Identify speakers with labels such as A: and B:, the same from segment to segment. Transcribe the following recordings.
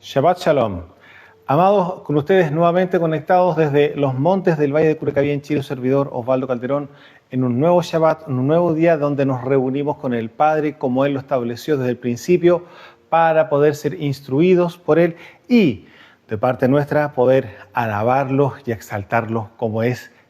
A: Shabbat Shalom. Amados, con ustedes nuevamente conectados desde los montes del Valle de Curacaví en Chile, servidor Osvaldo Calderón, en un nuevo Shabbat, un nuevo día donde nos reunimos con el Padre como Él lo estableció desde el principio para poder ser instruidos por Él y, de parte nuestra, poder alabarlo y exaltarlo como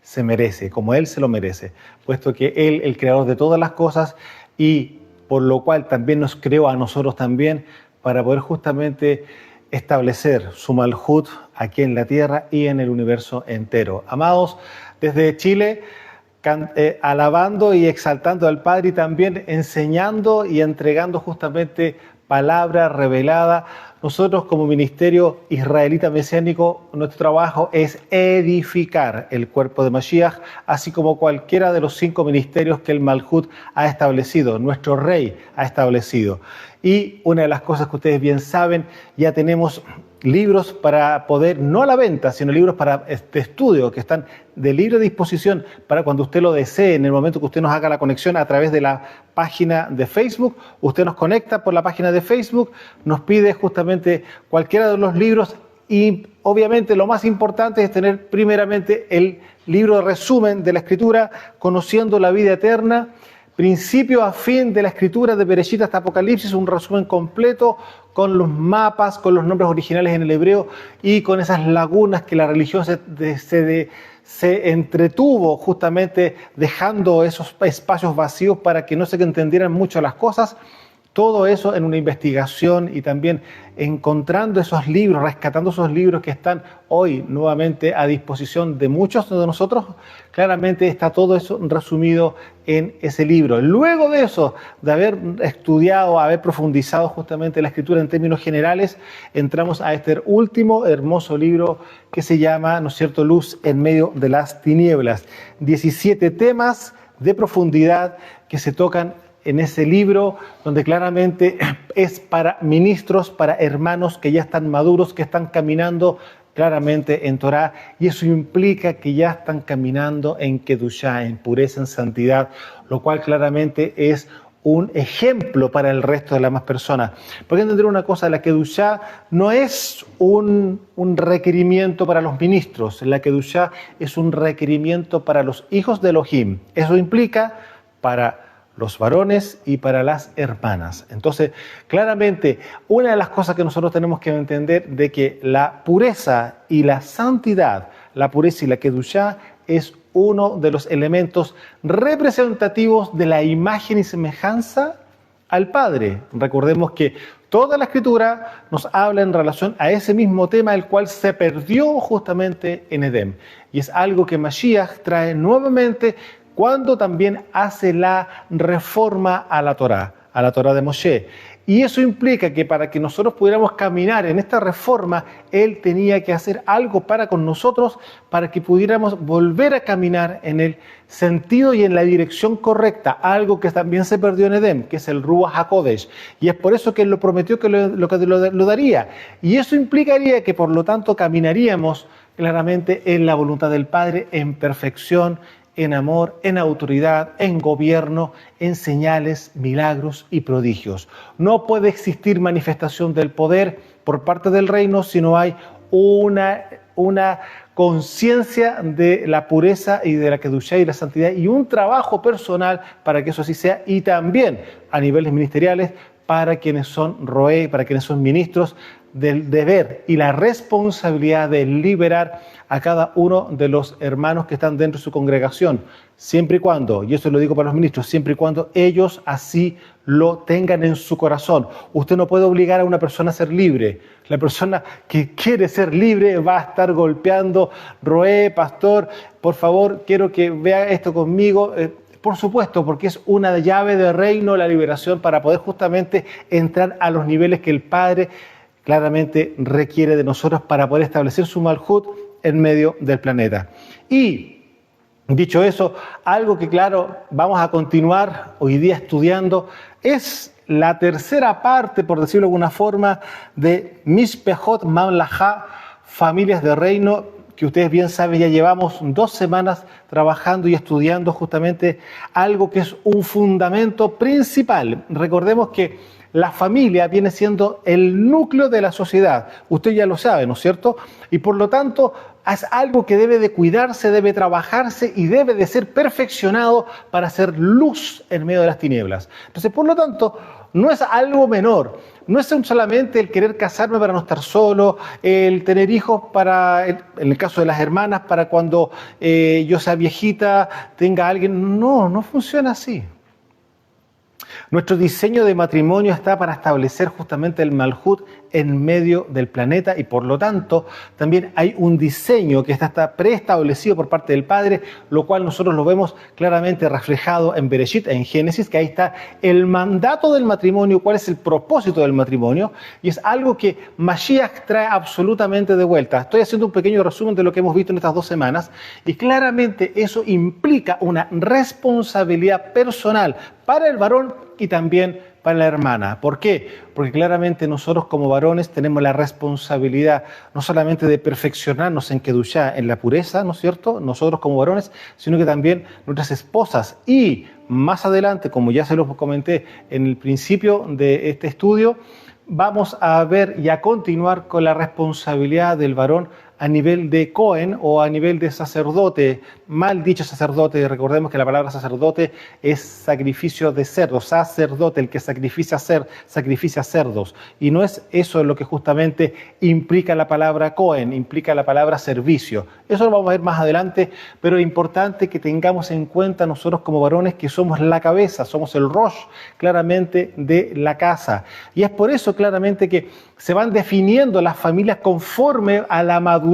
A: se merece, como Él se lo merece, puesto que Él, el creador de todas las cosas y por lo cual también nos creó a nosotros también para poder justamente establecer su Malhut aquí en la tierra y en el universo entero. Amados, desde Chile, alabando y exaltando al Padre y también enseñando y entregando justamente palabra revelada. Nosotros como Ministerio Israelita Mesiánico, nuestro trabajo es edificar el cuerpo de Mashiach, así como cualquiera de los 5 ministerios que el Malhut ha establecido, nuestro Rey ha establecido. Y una de las cosas que ustedes bien saben, ya tenemos libros para poder, no a la venta, sino libros para este estudio, que están de libre disposición para cuando usted lo desee, en el momento que usted nos haga la conexión a través de la página de Facebook. Usted nos conecta por la página de Facebook, nos pide justamente cualquiera de los libros y obviamente lo más importante es tener primeramente el libro de resumen de la Escritura, Conociendo la Vida Eterna, principio a fin de la Escritura, de Bereshit hasta Apocalipsis, un resumen completo con los mapas, con los nombres originales en el hebreo y con esas lagunas que la religión se entretuvo justamente dejando esos espacios vacíos para que no se entendieran mucho las cosas. Todo eso en una investigación y también encontrando esos libros, rescatando esos libros que están hoy nuevamente a disposición de muchos de nosotros. Claramente está todo eso resumido en ese libro. Luego de eso, de haber estudiado, haber profundizado justamente la Escritura en términos generales, entramos a este último hermoso libro que se llama, ¿no es cierto?, Luz en medio de las tinieblas. 17 temas de profundidad que se tocan en ese libro, donde claramente es para ministros, para hermanos que ya están maduros, que están caminando claramente en Torah, y eso implica que ya están caminando en Kedushá, en pureza, en santidad, lo cual claramente es un ejemplo para el resto de las demás personas. Porque entender una cosa, la Kedushá no es un requerimiento para los ministros, la Kedushá es un requerimiento para los hijos de Elohim. Eso implica para los varones y para las hermanas. Entonces, claramente, una de las cosas que nosotros tenemos que entender de que la pureza y la santidad, la pureza y la Kedushá es uno de los elementos representativos de la imagen y semejanza al Padre. Recordemos que toda la Escritura nos habla en relación a ese mismo tema, el cual se perdió justamente en Edén. Y es algo que Mashiach trae nuevamente cuando también hace la reforma a la Torá de Moshe. Y eso implica que para que nosotros pudiéramos caminar en esta reforma, Él tenía que hacer algo para con nosotros, para que pudiéramos volver a caminar en el sentido y en la dirección correcta, algo que también se perdió en Edén, que es el Ruach HaKodesh. Y es por eso que Él lo prometió que lo daría. Y eso implicaría que por lo tanto caminaríamos claramente en la voluntad del Padre, en perfección, en amor, en autoridad, en gobierno, en señales, milagros y prodigios. No puede existir manifestación del poder por parte del reino si no hay una conciencia de la pureza y de la kedushá y la santidad y un trabajo personal para que eso así sea, y también a niveles ministeriales para quienes son roé, para quienes son ministros, del deber y la responsabilidad de liberar a cada uno de los hermanos que están dentro de su congregación, siempre y cuando, y eso lo digo para los ministros, siempre y cuando ellos así lo tengan en su corazón. Usted no puede obligar a una persona a ser libre. La persona que quiere ser libre va a estar golpeando, roé, pastor, por favor, quiero que vea esto conmigo. Por supuesto, porque es una llave de reino la liberación para poder justamente entrar a los niveles que el Padre claramente requiere de nosotros para poder establecer su Malhut en medio del planeta. Y dicho eso, algo que claro vamos a continuar hoy día estudiando es la tercera parte, por decirlo de alguna forma, de Mishpehot Mamlajá, familias de reino, que ustedes bien saben, ya llevamos 2 semanas trabajando y estudiando justamente algo que es un fundamento principal. Recordemos que la familia viene siendo el núcleo de la sociedad. Usted ya lo sabe, ¿no es cierto? Y por lo tanto, es algo que debe de cuidarse, debe trabajarse y debe de ser perfeccionado para hacer luz en medio de las tinieblas. Entonces, por lo tanto, no es algo menor. No es solamente el querer casarme para no estar solo, el tener hijos para, en el caso de las hermanas, para cuando yo sea viejita, tenga alguien. No, no funciona así. Nuestro diseño de matrimonio está para establecer justamente el Malhut en medio del planeta y por lo tanto también hay un diseño que está preestablecido por parte del Padre, lo cual nosotros lo vemos claramente reflejado en Bereshit, en Génesis, que ahí está el mandato del matrimonio, cuál es el propósito del matrimonio, y es algo que Mashiach trae absolutamente de vuelta. Estoy haciendo un pequeño resumen de lo que hemos visto en estas 2 semanas y claramente eso implica una responsabilidad personal para el varón y también para la hermana. ¿Por qué? Porque claramente nosotros como varones tenemos la responsabilidad no solamente de perfeccionarnos en Kedushá, en la pureza, ¿no es cierto?, nosotros como varones, sino que también nuestras esposas. Y más adelante, como ya se los comenté en el principio de este estudio, vamos a ver y a continuar con la responsabilidad del varón a nivel de Cohen o a nivel de sacerdote, mal dicho sacerdote. Recordemos que la palabra sacerdote es sacrificio de cerdos, sacerdote, el que sacrifica cerdos. Y no es eso lo que justamente implica la palabra Cohen, implica la palabra servicio. Eso lo vamos a ver más adelante, pero es importante que tengamos en cuenta nosotros como varones que somos la cabeza, somos el Rosh claramente de la casa. Y es por eso claramente que se van definiendo las familias conforme a la madurez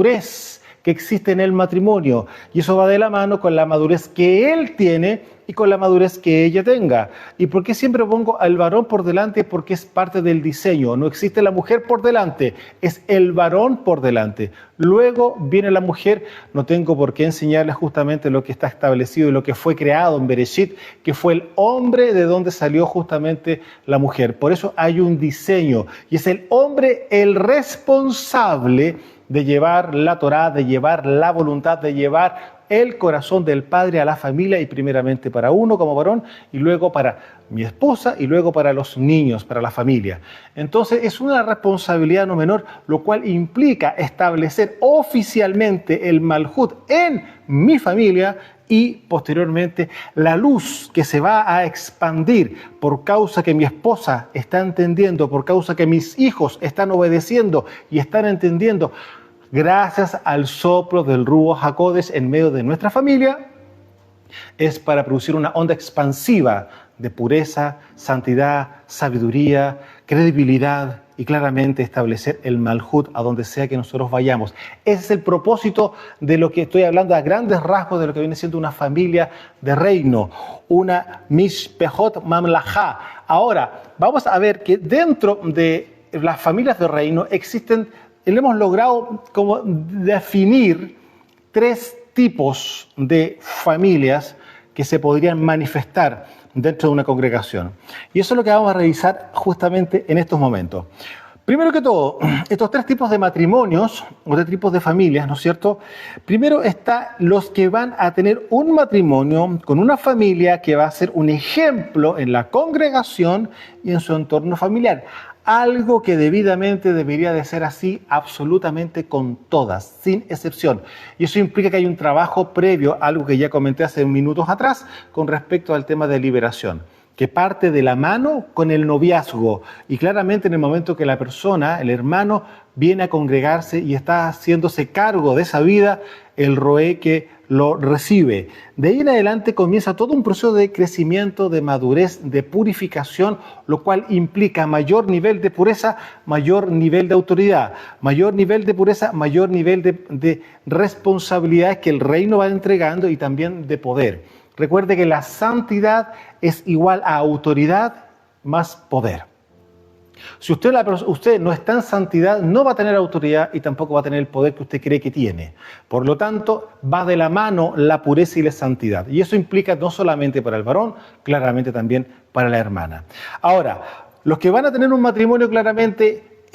A: que existe en el matrimonio. Y eso va de la mano con la madurez que él tiene y con la madurez que ella tenga. ¿Y por qué siempre pongo al varón por delante? Porque es parte del diseño. No existe la mujer por delante, es el varón por delante. Luego viene la mujer. No tengo por qué enseñarles justamente lo que está establecido y lo que fue creado en Bereshit, que fue el hombre de donde salió justamente la mujer. Por eso hay un diseño y es el hombre el responsable de llevar la Torá, de llevar la voluntad, de llevar el corazón del Padre a la familia y primeramente para uno como varón y luego para mi esposa y luego para los niños, para la familia. Entonces es una responsabilidad no menor, lo cual implica establecer oficialmente el Malhut en mi familia y posteriormente la luz que se va a expandir por causa que mi esposa está entendiendo, por causa que mis hijos están obedeciendo y están entendiendo. Gracias al soplo del Ruach HaKodesh en medio de nuestra familia, es para producir una onda expansiva de pureza, santidad, sabiduría, credibilidad y claramente establecer el Malhut a donde sea que nosotros vayamos. Ese es el propósito de lo que estoy hablando a grandes rasgos de lo que viene siendo una familia de reino, una Mishpehot Mamlajá. Ahora, vamos a ver que dentro de las familias de reino existen, hemos logrado como definir 3 tipos de familias que se podrían manifestar dentro de una congregación. Y eso es lo que vamos a revisar justamente en estos momentos. Primero que todo, estos 3 tipos de matrimonios, o 3 tipos de familias, ¿no es cierto? Primero está los que van a tener un matrimonio con una familia que va a ser un ejemplo en la congregación y en su entorno familiar. Algo que debidamente debería de ser así absolutamente con todas, sin excepción. Y eso implica que hay un trabajo previo, algo que ya comenté hace minutos atrás, con respecto al tema de liberación, que parte de la mano con el noviazgo. Y claramente en el momento que la persona, el hermano, viene a congregarse y está haciéndose cargo de esa vida, el roé que lo recibe. De ahí en adelante comienza todo un proceso de crecimiento, de madurez, de purificación, lo cual implica mayor nivel de pureza, mayor nivel de autoridad, mayor nivel de pureza, mayor nivel de responsabilidades que el reino va entregando y también de poder. Recuerde que la santidad es igual a autoridad más poder. Si usted no está en santidad, no va a tener autoridad y tampoco va a tener el poder que usted cree que tiene. Por lo tanto, va de la mano la pureza y la santidad. Y eso implica no solamente para el varón, claramente también para la hermana. Ahora, los que van a tener un matrimonio claramente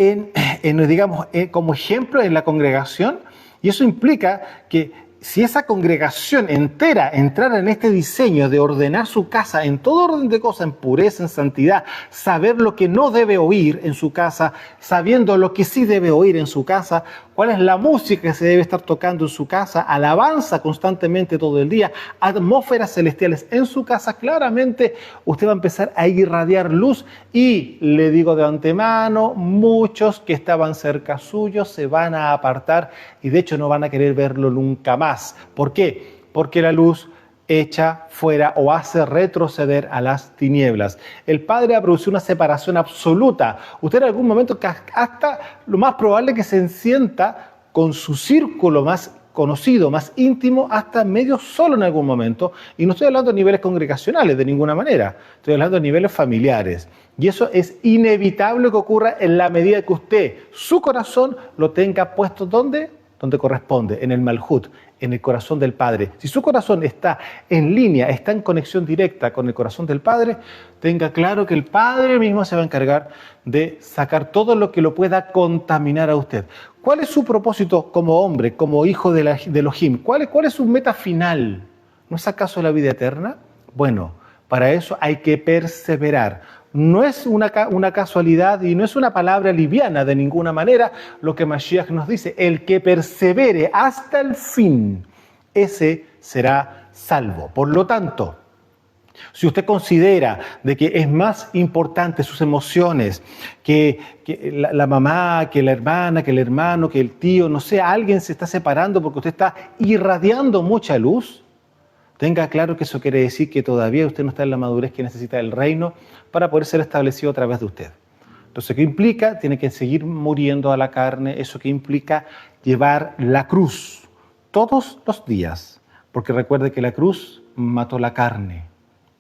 A: digamos, como ejemplo en la congregación, y eso implica que si esa congregación entera entrara en este diseño de ordenar su casa en todo orden de cosas, en pureza, en santidad, saber lo que no debe oír en su casa, sabiendo lo que sí debe oír en su casa, cuál es la música que se debe estar tocando en su casa, alabanza constantemente todo el día, atmósferas celestiales en su casa, claramente usted va a empezar a irradiar luz y le digo de antemano, muchos que estaban cerca suyo se van a apartar y de hecho no van a querer verlo nunca más. ¿Por qué? Porque la luz echa fuera o hace retroceder a las tinieblas. El Padre ha producido una separación absoluta. Usted en algún momento hasta lo más probable que se sienta con su círculo más conocido, más íntimo, hasta medio solo en algún momento. Y no estoy hablando de niveles congregacionales de ninguna manera. Estoy hablando de niveles familiares. Y eso es inevitable que ocurra en la medida que usted, su corazón, lo tenga puesto ¿dónde? Donde corresponde, en el Malhut, en el corazón del Padre. Si su corazón está en línea, está en conexión directa con el corazón del Padre, tenga claro que el Padre mismo se va a encargar de sacar todo lo que lo pueda contaminar a usted. ¿Cuál es su propósito como hombre, como hijo de Elohim? ¿Cuál es su meta final? ¿No es acaso la vida eterna? Bueno, para eso hay que perseverar. No es una casualidad y no es una palabra liviana de ninguna manera lo que Mashiach nos dice. El que persevere hasta el fin, ese será salvo. Por lo tanto, si usted considera de que es más importante sus emociones que la mamá, que la hermana, que el hermano, que el tío, no sé, alguien se está separando porque usted está irradiando mucha luz, tenga claro que eso quiere decir que todavía usted no está en la madurez que necesita el reino para poder ser establecido a través de usted. Entonces, ¿qué implica? Tiene que seguir muriendo a la carne. Eso que implica llevar la cruz todos los días. Porque recuerde que la cruz mató la carne,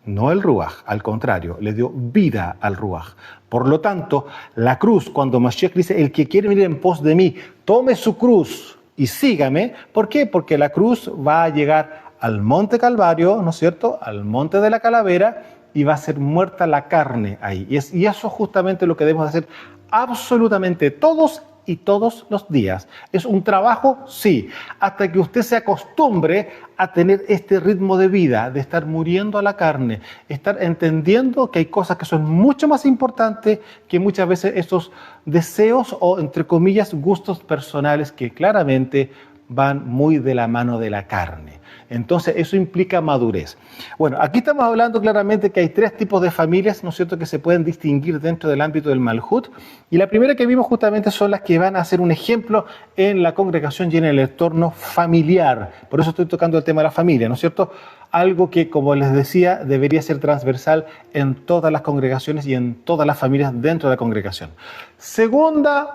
A: no el ruaj. Al contrario, le dio vida al ruaj. Por lo tanto, la cruz, cuando Mashiach dice, el que quiere venir en pos de mí, tome su cruz y sígame. ¿Por qué? Porque la cruz va a llegar al monte Calvario, ¿no es cierto?, al monte de la calavera, y va a ser muerta la carne ahí. Y eso es justamente lo que debemos hacer absolutamente todos y todos los días. ¿Es un trabajo? Sí, hasta que usted se acostumbre a tener este ritmo de vida, de estar muriendo a la carne, estar entendiendo que hay cosas que son mucho más importantes que muchas veces esos deseos o, entre comillas, gustos personales que claramente van muy de la mano de la carne. Entonces, eso implica madurez. Bueno, aquí estamos hablando claramente que hay tres tipos de familias, ¿no es cierto?, que se pueden distinguir dentro del ámbito del Malhut. Y la primera que vimos justamente son las que van a ser un ejemplo en la congregación y en el entorno familiar. Por eso estoy tocando el tema de la familia, ¿no es cierto? Algo que, como les decía, debería ser transversal en todas las congregaciones y en todas las familias dentro de la congregación. Segundo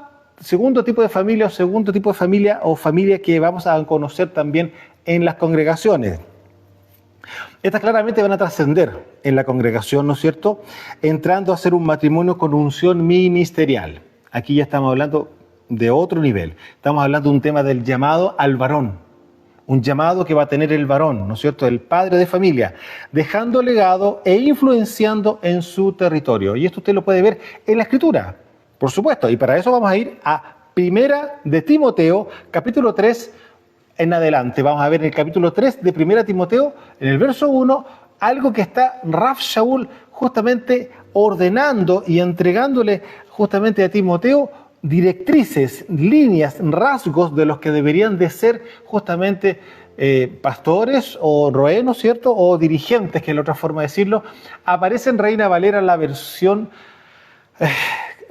A: tipo de familia o familia que vamos a conocer también en las congregaciones. Estas claramente van a trascender en la congregación, ¿no es cierto?, entrando a ser un matrimonio con unción ministerial. Aquí ya estamos hablando de otro nivel. Estamos hablando de un tema del llamado al varón. Un llamado que va a tener el varón, ¿no es cierto?, el padre de familia, dejando legado e influenciando en su territorio. Y esto usted lo puede ver en la Escritura, por supuesto. Y para eso vamos a ir a Primera de Timoteo, capítulo 3, en adelante. Vamos a ver en el capítulo 3 de Primera Timoteo, en el verso 1, algo que está Rav Shaul justamente ordenando y entregándole justamente a Timoteo directrices, líneas, rasgos de los que deberían de ser justamente pastores o roé, ¿no es cierto?, o dirigentes, que es la otra forma de decirlo. Aparece en Reina Valera la versión,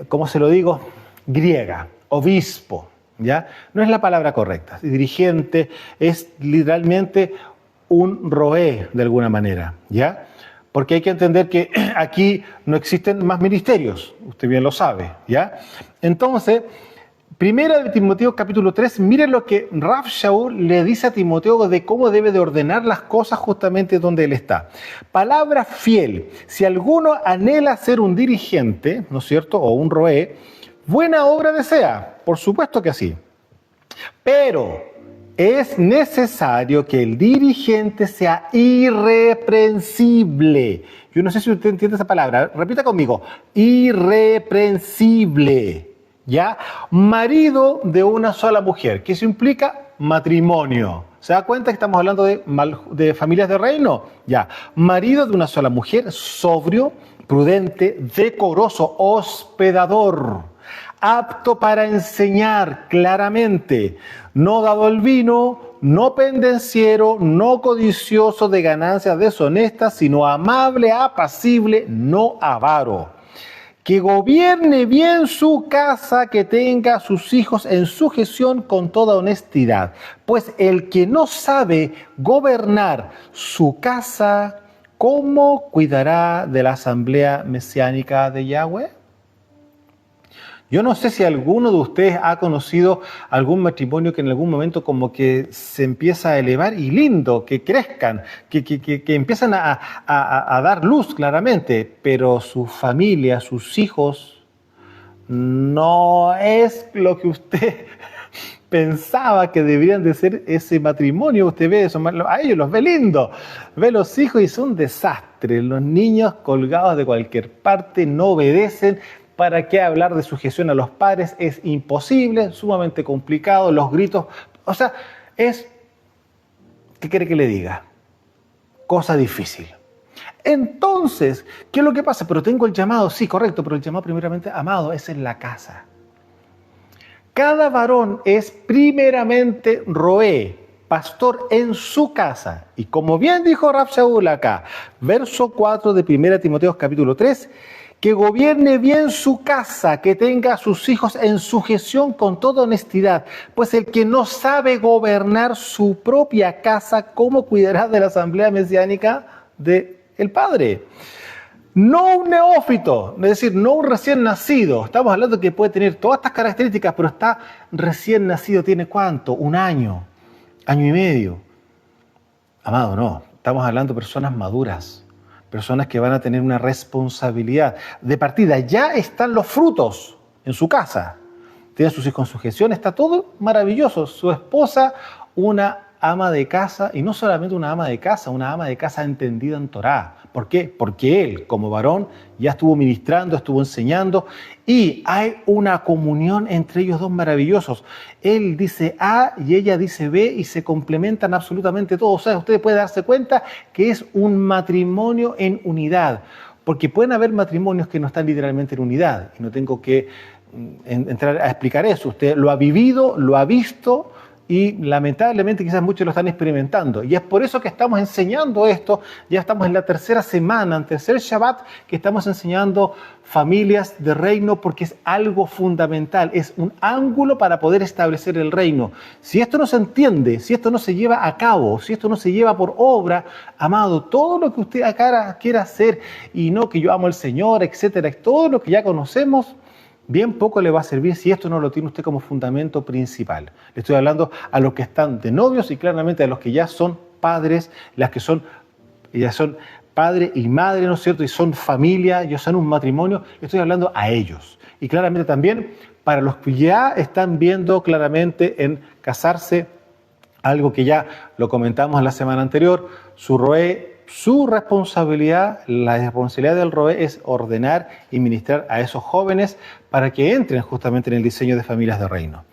A: ¿cómo se lo digo?, griega, obispo. ¿Ya? No es la palabra correcta. Dirigente es literalmente un roé de alguna manera, ¿ya? Porque hay que entender que aquí no existen más ministerios, usted bien lo sabe, ¿ya? Entonces, Primera de Timoteo capítulo 3, mire lo que Rav Shaul le dice a Timoteo de cómo debe de ordenar las cosas justamente donde él está. Palabra fiel. Si alguno anhela ser un dirigente, ¿no es cierto?, o un roé, buena obra desea, por supuesto que sí. Pero es necesario que el dirigente sea irreprensible. Yo no sé si usted entiende esa palabra. Repita conmigo. Irreprensible. ¿Ya? Marido de una sola mujer. ¿Qué eso implica? Matrimonio. ¿Se da cuenta que estamos hablando de familias de reino? Ya. Marido de una sola mujer, sobrio, prudente, decoroso, hospedador, apto para enseñar claramente, no dado al vino, no pendenciero, no codicioso de ganancias deshonestas, sino amable, apacible, no avaro. Que gobierne bien su casa, que tenga a sus hijos en sujeción con toda honestidad. Pues el que no sabe gobernar su casa, ¿cómo cuidará de la asamblea mesiánica de Yahweh? Yo no sé si alguno de ustedes ha conocido algún matrimonio que en algún momento como que se empieza a elevar y lindo, que crezcan, que empiezan a dar luz claramente, pero su familia, sus hijos, no es lo que usted pensaba que deberían de ser ese matrimonio. Usted ve eso, a ellos los ve lindos, ve los hijos y son un desastre. Los niños colgados de cualquier parte no obedecen. ¿Para qué hablar de sujeción a los padres? Es imposible, sumamente complicado, los gritos. O sea, ¿qué quiere que le diga? Cosa difícil. Entonces, ¿qué es lo que pasa? Pero tengo el llamado, sí, correcto, pero el llamado primeramente, amado, es en la casa. Cada varón es primeramente roé, pastor en su casa. Y como bien dijo Rav Shaul acá, verso 4 de 1 Timoteo capítulo 3, que gobierne bien su casa, que tenga a sus hijos en sujeción con toda honestidad, pues el que no sabe gobernar su propia casa, ¿cómo cuidará de la asamblea mesiánica del Padre? No un neófito, es decir, no un recién nacido. Estamos hablando que puede tener todas estas características, pero está recién nacido, ¿tiene cuánto? Un año, año y medio. Amado, no, estamos hablando de personas maduras. Personas que van a tener una responsabilidad. De partida, ya están los frutos en su casa. Tiene sus hijos en sujeción, está todo maravilloso. Su esposa, una ama de casa, y no solamente una ama de casa entendida en Torá. ¿Por qué? Porque él, como varón, ya estuvo ministrando, estuvo enseñando, y hay una comunión entre ellos dos maravillosos. Él dice A y ella dice B y se complementan absolutamente todos. O sea, usted puede darse cuenta que es un matrimonio en unidad, porque pueden haber matrimonios que no están literalmente en unidad, y no tengo que entrar a explicar eso. Usted lo ha vivido, lo ha visto, y lamentablemente quizás muchos lo están experimentando. Y es por eso que estamos enseñando esto. Ya estamos en la tercera semana, en tercer Shabbat, que estamos enseñando familias de reino, porque es algo fundamental, es un ángulo para poder establecer el reino. Si esto no se entiende, si esto no se lleva a cabo, si esto no se lleva por obra, amado, todo lo que usted acá quiera hacer, y no que yo amo al Señor, etcétera, todo lo que ya conocemos, bien poco le va a servir si esto no lo tiene usted como fundamento principal. Le estoy hablando a los que están de novios y claramente a los que ya son padres, las que ya son padre y madre, ¿no es cierto? Y son familia, ya son un matrimonio. Le estoy hablando a ellos. Y claramente también para los que ya están viendo claramente en casarse, algo que ya lo comentamos en la semana anterior, su responsabilidad, la responsabilidad del ROE es ordenar y ministrar a esos jóvenes para que entren justamente en el diseño de familias de reino.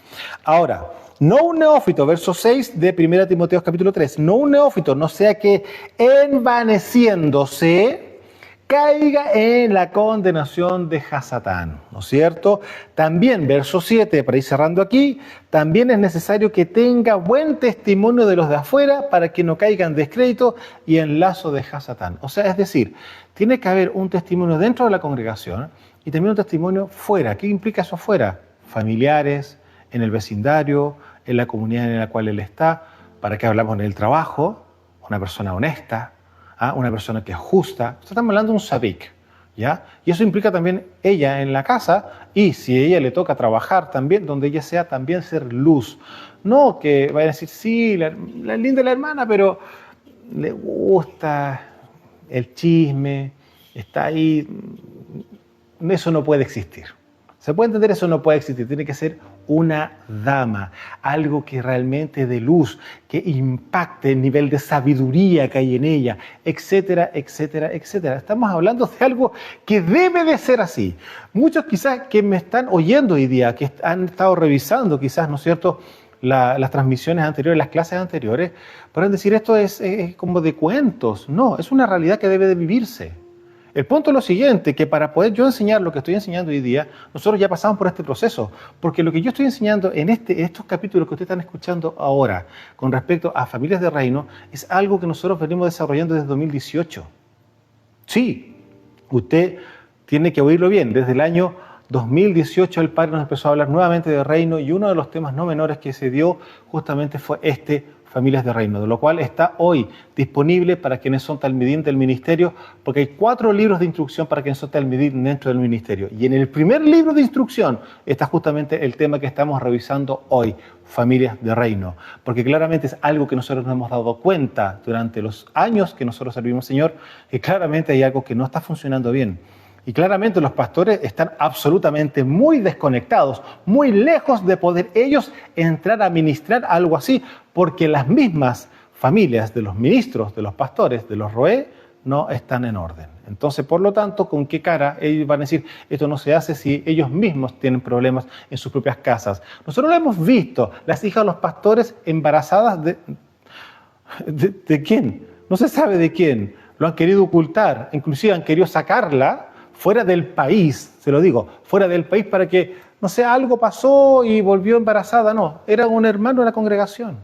A: Ahora, no un neófito, verso 6 de 1 Timoteo capítulo 3, no un neófito, no sea que envaneciéndose caiga en la condenación de Hasatán, ¿no es cierto? También, verso 7, para ir cerrando aquí, también es necesario que tenga buen testimonio de los de afuera para que no caigan en descrédito y en lazo de Hasatán. O sea, es decir, tiene que haber un testimonio dentro de la congregación y también un testimonio fuera. ¿Qué implica eso afuera? Familiares, en el vecindario, en la comunidad en la cual él está. ¿Para qué hablamos en el trabajo? Una persona honesta, una persona que es justa. Estamos hablando de un sadik, ¿ya? Y eso implica también ella en la casa, y si a ella le toca trabajar también, donde ella sea, también ser luz. No que vaya a decir, sí, la linda la hermana, pero le gusta el chisme, está ahí. Eso no puede existir. ¿Se puede entender? Eso no puede existir. Tiene que ser una dama, algo que realmente dé luz, que impacte el nivel de sabiduría que hay en ella, etcétera, etcétera, etcétera. Estamos hablando de algo que debe de ser así. Muchos quizás que me están oyendo hoy día, que han estado revisando quizás, ¿no es cierto?, las transmisiones anteriores, las clases anteriores, podrán decir esto es como de cuentos. No, es una realidad que debe de vivirse. El punto es lo siguiente, que para poder yo enseñar lo que estoy enseñando hoy día, nosotros ya pasamos por este proceso, porque lo que yo estoy enseñando en estos capítulos que ustedes están escuchando ahora, con respecto a familias de reino, es algo que nosotros venimos desarrollando desde 2018. Sí, usted tiene que oírlo bien, desde el año 2018 el Padre nos empezó a hablar nuevamente de reino y uno de los temas no menores que se dio justamente fue familias de reino, de lo cual está hoy disponible para quienes son talmidín del ministerio, porque hay 4 libros de instrucción para quienes son talmidín dentro del ministerio. Y en el primer libro de instrucción está justamente el tema que estamos revisando hoy, familias de reino, porque claramente es algo que nosotros nos hemos dado cuenta durante los años que nosotros servimos al Señor, que claramente hay algo que no está funcionando bien. Y claramente los pastores están absolutamente muy desconectados, muy lejos de poder ellos entrar a ministrar algo así, porque las mismas familias de los ministros, de los pastores, de los roé, no están en orden. Entonces, por lo tanto, ¿con qué cara ellos van a decir esto no se hace si ellos mismos tienen problemas en sus propias casas? Nosotros lo hemos visto, las hijas de los pastores embarazadas ¿de quién? No se sabe de quién. Lo han querido ocultar, inclusive han querido sacarla fuera del país, se lo digo, fuera del país para que, no sé, algo pasó y volvió embarazada. No, era un hermano de la congregación.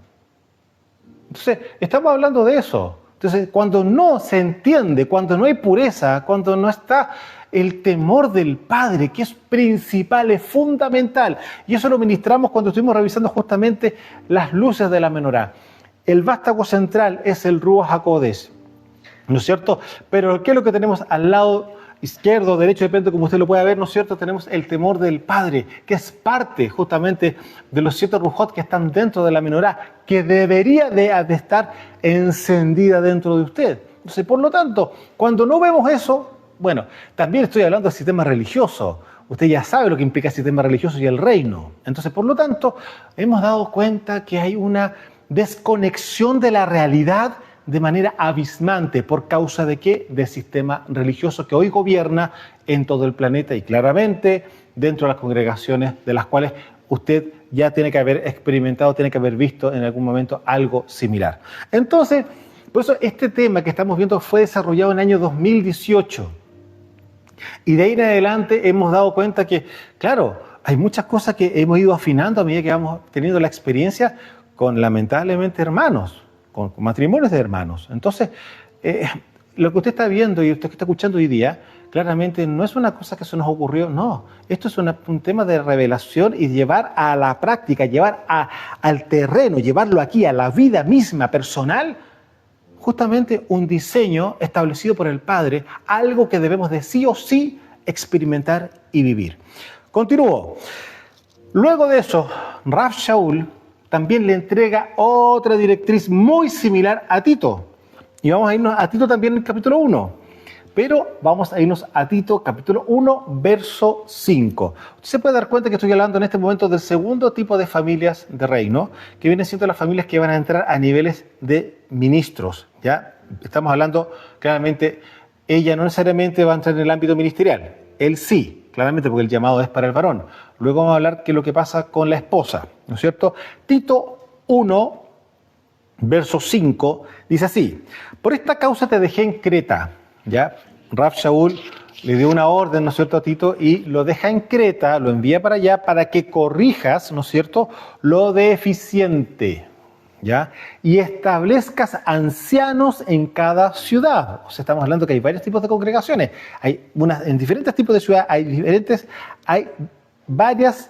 A: Entonces, estamos hablando de eso. Entonces, cuando no se entiende, cuando no hay pureza, cuando no está el temor del Padre, que es principal, es fundamental, y eso lo ministramos cuando estuvimos revisando justamente las luces de la menorá. El vástago central es el Ruach HaKodesh, ¿no es cierto? Pero ¿qué es lo que tenemos al lado izquierdo, derecho, depende como usted lo pueda ver, ¿no es cierto? Tenemos el temor del Padre, que es parte justamente de los 7 Rujot que están dentro de la menorá, que debería de estar encendida dentro de usted. Entonces, por lo tanto, cuando no vemos eso, bueno, también estoy hablando del sistema religioso. Usted ya sabe lo que implica el sistema religioso y el reino. Entonces, por lo tanto, hemos dado cuenta que hay una desconexión de la realidad de manera abismante. ¿Por causa de qué? Del sistema religioso que hoy gobierna en todo el planeta y claramente dentro de las congregaciones de las cuales usted ya tiene que haber experimentado, tiene que haber visto en algún momento algo similar. Entonces, por eso este tema que estamos viendo fue desarrollado en el año 2018. Y de ahí en adelante hemos dado cuenta que, claro, hay muchas cosas que hemos ido afinando a medida que vamos teniendo la experiencia con, lamentablemente, hermanos, con matrimonios de hermanos. Entonces, lo que usted está viendo y usted que está escuchando hoy día, claramente no es una cosa que se nos ocurrió, no. Esto es un tema de revelación y llevar a la práctica, llevar al terreno, llevarlo aquí, a la vida misma personal, justamente un diseño establecido por el Padre, algo que debemos de sí o sí experimentar y vivir. Continúo. Luego de eso, Rav Shaul también le entrega otra directriz muy similar a Tito. Y vamos a irnos a Tito también en el capítulo 1. Pero vamos a irnos a Tito, capítulo 1, verso 5. Usted se puede dar cuenta que estoy hablando en este momento del segundo tipo de familias de reino, que vienen siendo las familias que van a entrar a niveles de ministros. ¿Ya? Estamos hablando, claramente, ella no necesariamente va a entrar en el ámbito ministerial. Él sí, claramente, porque el llamado es para el varón. Luego vamos a hablar qué es lo que pasa con la esposa, ¿no es cierto? Tito 1, verso 5, dice así: por esta causa te dejé en Creta. ¿Ya? Rav Shaul le dio una orden, ¿no es cierto?, a Tito y lo deja en Creta, lo envía para allá para que corrijas, ¿no es cierto?, lo deficiente, ¿ya? Y establezcas ancianos en cada ciudad. O sea, estamos hablando que hay varios tipos de congregaciones. En diferentes tipos de ciudades hay varias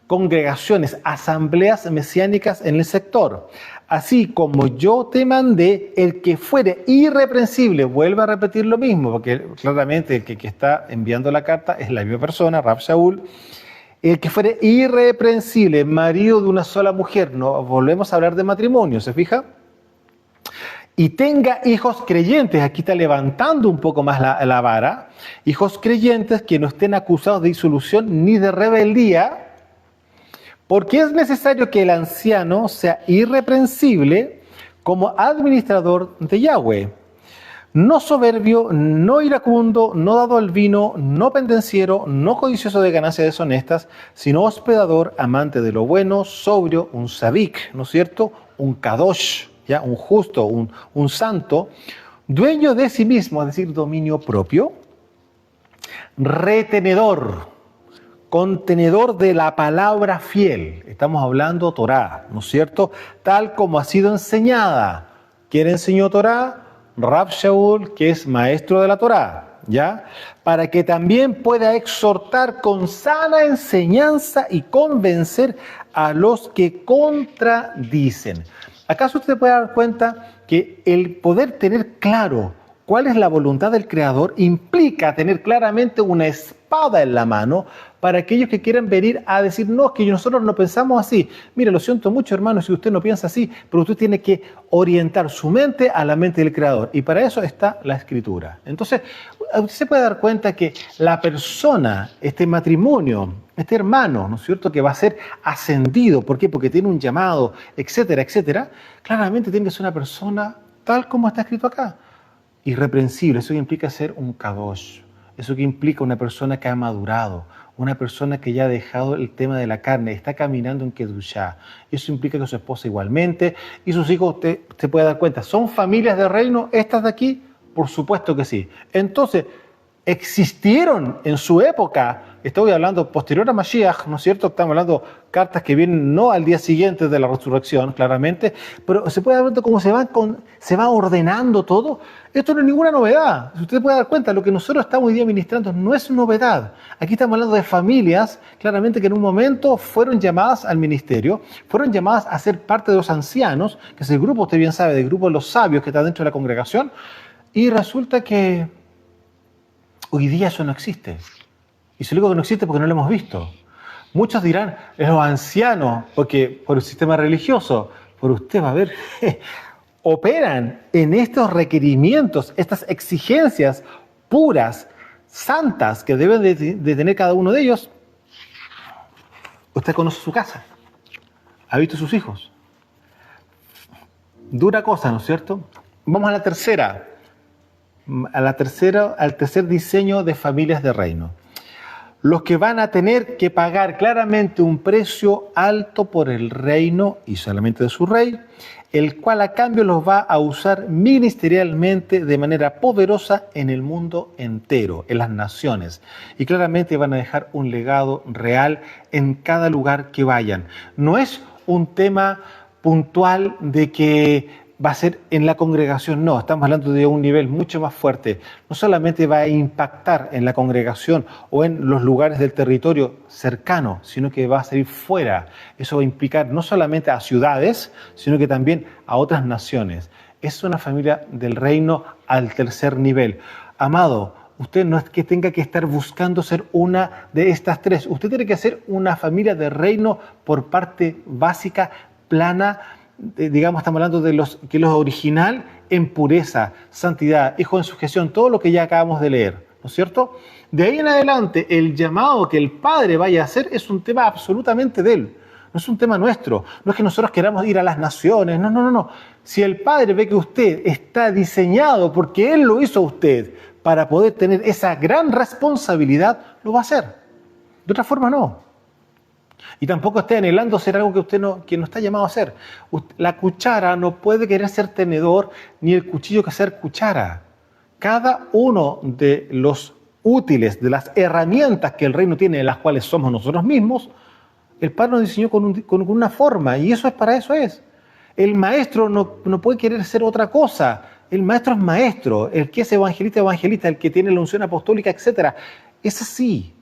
A: congregaciones, asambleas mesiánicas en el sector. Así como yo te mandé, el que fuere irreprensible, vuelve a repetir lo mismo, porque claramente el que está enviando la carta es la misma persona, Rav Shaul. El que fuere irreprensible, marido de una sola mujer, no volvemos a hablar de matrimonio, ¿se fija? Y tenga hijos creyentes, aquí está levantando un poco más la vara, hijos creyentes que no estén acusados de disolución ni de rebeldía, porque es necesario que el anciano sea irreprensible como administrador de Yahweh, no soberbio, no iracundo, no dado al vino, no pendenciero, no codicioso de ganancias deshonestas, sino hospedador, amante de lo bueno, sobrio, un sadik, ¿no es cierto? Un kadosh, ¿ya? Un justo, un santo, dueño de sí mismo, es decir, dominio propio, retenedor, contenedor de la palabra fiel. Estamos hablando Torá, ¿no es cierto? Tal como ha sido enseñada. ¿Quién enseñó Torá? Rab Shaul, que es maestro de la Torá, ¿ya? Para que también pueda exhortar con sana enseñanza y convencer a los que contradicen. ¿Acaso usted puede dar cuenta que el poder tener claro cuál es la voluntad del Creador implica tener claramente una espada en la mano para aquellos que quieran venir a decir, no, es que nosotros no pensamos así? Mire, lo siento mucho, hermano, si usted no piensa así, pero usted tiene que orientar su mente a la mente del Creador. Y para eso está la Escritura. Entonces, usted se puede dar cuenta que la persona, este matrimonio, este hermano, ¿no es cierto?, que va a ser ascendido. ¿Por qué? Porque tiene un llamado, etcétera, etcétera. Claramente tiene que ser una persona tal como está escrito acá. Irreprensible. Eso que implica ser un kadosh. Eso que implica una persona que ha madurado, una persona que ya ha dejado el tema de la carne, está caminando en Kedushá. Eso implica que su esposa igualmente y sus hijos, usted se puede dar cuenta, ¿son familias de reino estas de aquí? Por supuesto que sí. Entonces, existieron en su época, estoy hablando posterior a Mashiach, ¿no es cierto? Estamos hablando de cartas que vienen no al día siguiente de la resurrección, claramente, pero se puede dar cuenta cómo se va ordenando todo. Esto no es ninguna novedad. Si usted puede dar cuenta, lo que nosotros estamos hoy día ministrando no es novedad. Aquí estamos hablando de familias, claramente que en un momento fueron llamadas al ministerio, fueron llamadas a ser parte de los ancianos, que es el grupo, usted bien sabe, del grupo de los sabios que está dentro de la congregación, y resulta que hoy día eso no existe. Y se lo digo que no existe porque no lo hemos visto. Muchos dirán, es los ancianos, porque por el sistema religioso, pero usted va a ver, operan en estos requerimientos, estas exigencias puras, santas, que deben de tener cada uno de ellos. Usted conoce su casa, ha visto sus hijos. Dura cosa, ¿no es cierto? Vamos a la tercera. Al tercer diseño de familias de reino. Los que van a tener que pagar claramente un precio alto por el reino y solamente de su rey, el cual a cambio los va a usar ministerialmente de manera poderosa en el mundo entero, en las naciones. Y claramente van a dejar un legado real en cada lugar que vayan. No es un tema puntual de que va a ser en la congregación, no, estamos hablando de un nivel mucho más fuerte. No solamente va a impactar en la congregación o en los lugares del territorio cercano, sino que va a salir fuera. Eso va a implicar no solamente a ciudades, sino que también a otras naciones. Es una familia del reino al tercer nivel. Amado, usted no es que tenga que estar buscando ser una de estas tres. Usted tiene que ser una familia de reino por parte básica, plana. Digamos, estamos hablando de que los original en pureza, santidad, hijo en sujeción, todo lo que ya acabamos de leer, ¿no es cierto? De ahí en adelante, el llamado que el Padre vaya a hacer es un tema absolutamente de Él, no es un tema nuestro, no es que nosotros queramos ir a las naciones, no. Si el Padre ve que usted está diseñado porque Él lo hizo a usted para poder tener esa gran responsabilidad, lo va a hacer. De otra forma no. Y tampoco esté anhelando hacer algo que no está llamado a hacer. La cuchara no puede querer ser tenedor, ni el cuchillo que ser cuchara. Cada uno de los útiles, de las herramientas que el reino tiene, las cuales somos nosotros mismos, el Padre nos diseñó con una forma, y eso es para eso es. El maestro no puede querer ser otra cosa. El maestro es maestro, el que es evangelista, el que tiene la unción apostólica, etc. Es así.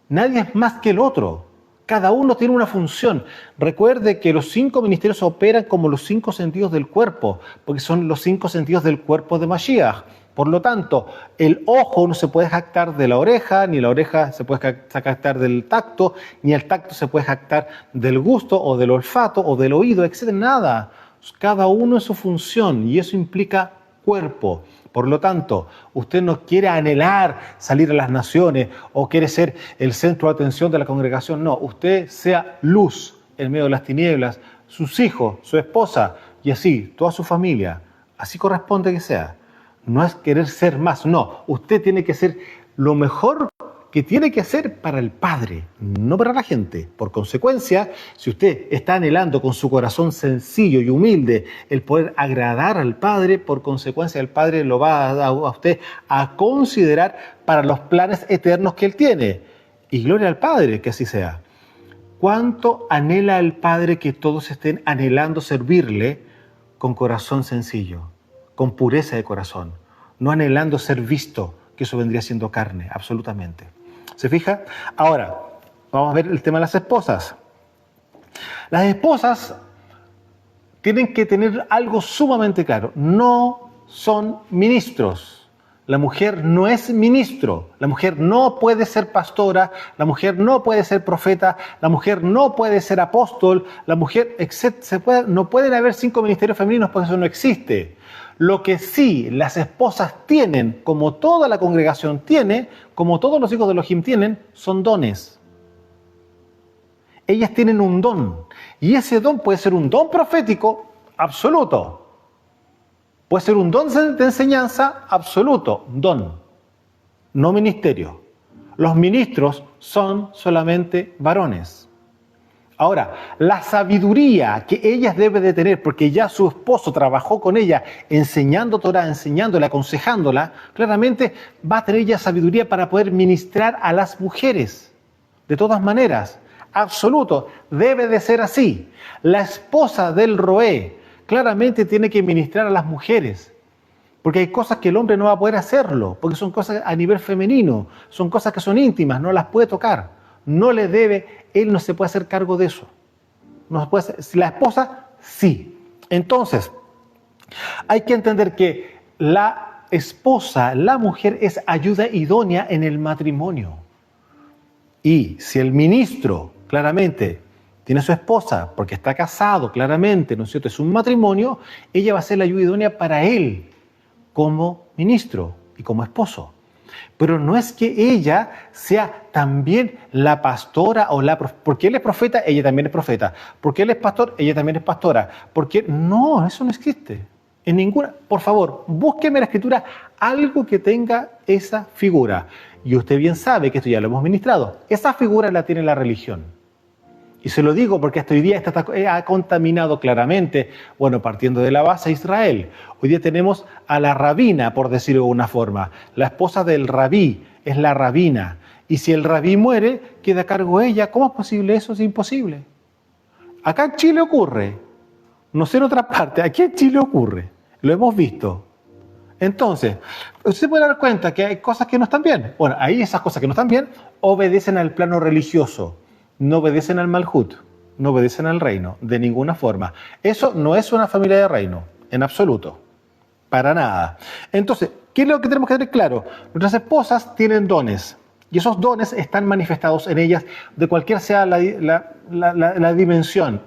A: Nadie es más que el otro. Cada uno tiene una función. Recuerde que los 5 ministerios operan como los 5 sentidos del cuerpo, porque son los 5 sentidos del cuerpo de Mashiach. Por lo tanto, el ojo no se puede jactar de la oreja, ni la oreja se puede jactar del tacto, ni el tacto se puede jactar del gusto o del olfato o del oído, etc. Nada. Cada uno es su función y eso implica cuerpo. Por lo tanto, usted no quiere anhelar salir a las naciones o quiere ser el centro de atención de la congregación. No, usted sea luz en medio de las tinieblas, sus hijos, su esposa y así, toda su familia. Así corresponde que sea. No es querer ser más, no. Usted tiene que ser lo mejor que tiene que hacer para el Padre, no para la gente. Por consecuencia, si usted está anhelando con su corazón sencillo y humilde el poder agradar al Padre, por consecuencia el Padre lo va a usted a considerar para los planes eternos que Él tiene. Y gloria al Padre, que así sea. ¿Cuánto anhela el Padre que todos estén anhelando servirle con corazón sencillo, con pureza de corazón, no anhelando ser visto, que eso vendría siendo carne, absolutamente? ¿Se fija? Ahora, vamos a ver el tema de las esposas. Las esposas tienen que tener algo sumamente claro. No son ministros. La mujer no es ministro. La mujer no puede ser pastora. La mujer no puede ser profeta. La mujer no puede ser apóstol. La mujer, no pueden haber 5 ministerios femeninos porque eso no existe. Lo que sí las esposas tienen, como toda la congregación tiene, como todos los hijos de Elohim tienen, son dones. Ellas tienen un don. Y ese don puede ser un don profético absoluto. Puede ser un don de enseñanza absoluto, don, no ministerio. Los ministros son solamente varones. Ahora, la sabiduría que ellas deben de tener, porque ya su esposo trabajó con ella enseñando Torah, enseñándola, aconsejándola, claramente va a tener ella sabiduría para poder ministrar a las mujeres. De todas maneras, absoluto, debe de ser así. La esposa del roé claramente tiene que ministrar a las mujeres, porque hay cosas que el hombre no va a poder hacerlo, porque son cosas a nivel femenino, son cosas que son íntimas, no las puede tocar, no le debe, él no se puede hacer cargo de eso. No se puede hacer, la esposa sí. Entonces, hay que entender que la esposa, la mujer, es ayuda idónea en el matrimonio. Y si el ministro, claramente, tiene a su esposa, porque está casado, claramente, ¿no es cierto? Es un matrimonio, ella va a ser la ayuda idónea para él, como ministro y como esposo. Pero no es que ella sea también la pastora o porque él es profeta, ella también es profeta. Porque él es pastor, ella también es pastora. Porque no, eso no existe. En ninguna, por favor, búsqueme en la escritura algo que tenga esa figura. Y usted bien sabe que esto ya lo hemos ministrado. Esa figura la tiene la religión. Y se lo digo porque hasta hoy día ha contaminado claramente, bueno, partiendo de la base Israel. Hoy día tenemos a la rabina, por decirlo de una forma. La esposa del rabí es la rabina. Y si el rabí muere, queda a cargo ella. ¿Cómo es posible eso? Es imposible. Acá en Chile ocurre. No sé en otra parte. Aquí en Chile ocurre. Lo hemos visto. Entonces, usted se puede dar cuenta que hay cosas que no están bien. Bueno, ahí esas cosas que no están bien obedecen al plano religioso. No obedecen al Malhut, no obedecen al reino, de ninguna forma. Eso no es una familia de reino, en absoluto, para nada. Entonces, ¿qué es lo que tenemos que tener claro? Nuestras esposas tienen dones, y esos dones están manifestados en ellas, de cualquier sea la dimensión,